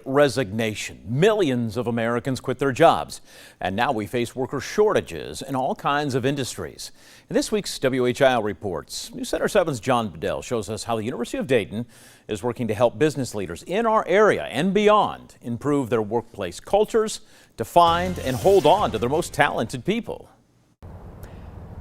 Resignation. Millions of Americans quit their jobs, and now we face worker shortages in all kinds of industries. In this week's WHIO reports, News Center 7's John Bedell shows us how the University of Dayton is working to help business leaders in our area and beyond improve their workplace cultures to find and hold on to their most talented people.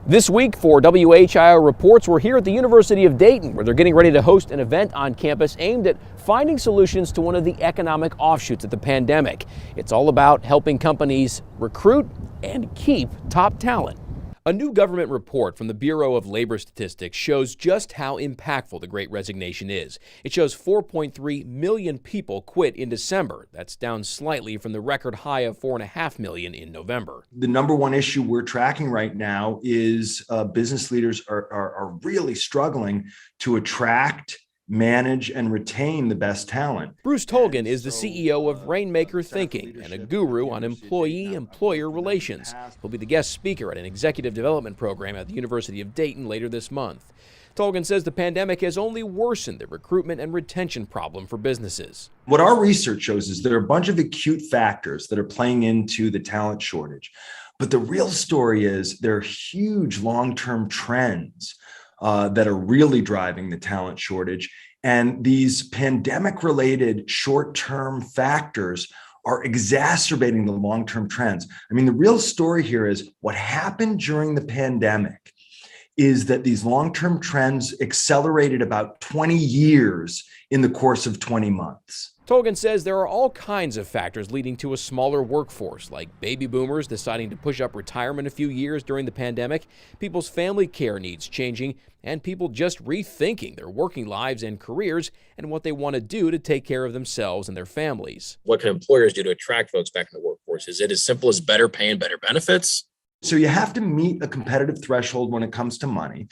This week for WHIO Reports, we're here at the University of Dayton, where they're getting ready to host an event on campus aimed at finding solutions to one of the economic offshoots of the pandemic. It's all about helping companies recruit and keep top talent. A new government report from the Bureau of Labor Statistics shows just how impactful the Great Resignation is. It shows 4.3 million people quit in December. That's down slightly from the record high of 4.5 million in November. The number one issue we're tracking right now is business leaders are really struggling to attract, manage, and retain the best talent. Bruce Tolgan is the CEO of Rainmaker Thinking and a guru on employee-employer relations. He'll be the guest speaker at an executive development program at the University of Dayton later this month. Tolgan says the pandemic has only worsened the recruitment and retention problem for businesses. What our research shows is there are a bunch of acute factors that are playing into the talent shortage. But the real story is there are huge long-term trends that are really driving the talent shortage. And these pandemic-related short-term factors are exacerbating the long-term trends. I mean, the real story here is what happened during the pandemic is that these long-term trends accelerated about 20 years in the course of 20 months. Tolgan says there are all kinds of factors leading to a smaller workforce, like baby boomers deciding to push up retirement a few years during the pandemic, people's family care needs changing, and people just rethinking their working lives and careers and what they want to do to take care of themselves and their families. What can employers do to attract folks back in the workforce? Is it as simple as better pay and better benefits? So you have to meet a competitive threshold when it comes to money.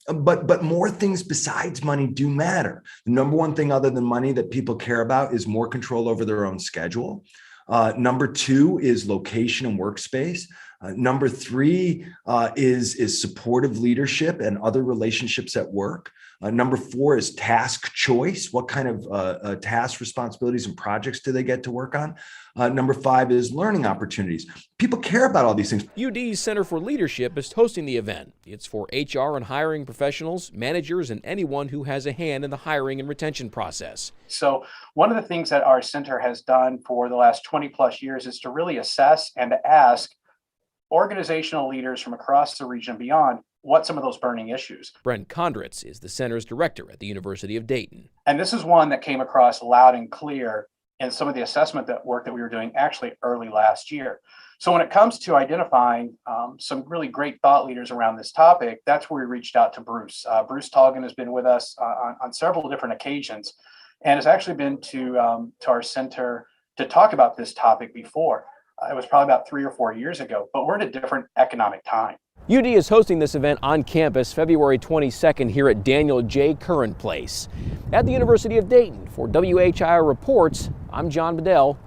But more things besides money do matter. The number one thing other than money that people care about is more control over their own schedule. Number two is location and workspace. Number three is supportive leadership and other relationships at work. Number four is task choice. What kind of task responsibilities and projects do they get to work on? Number five is learning opportunities. People care about all these things. UD's Center for Leadership is hosting the event. It's for HR and hiring professionals, managers, and anyone who has a hand in the hiring and retention process. So one of the things that our center has done for the last 20 plus years is to really assess and to ask organizational leaders from across the region and beyond what some of those burning issues. Brent Kondratz is the center's director at the University of Dayton. And this is one that came across loud and clear in some of the assessment work that we were doing actually early last year. So when it comes to identifying some really great thought leaders around this topic, that's where we reached out to Bruce. Bruce Tolgan has been with us on several different occasions and has actually been to our center to talk about this topic before. It was probably about 3 or 4 years ago, but we're in a different economic time. UD is hosting this event on campus February 22nd here at Daniel J. Curran Place. At the University of Dayton, for WHIO Reports, I'm John Bedell.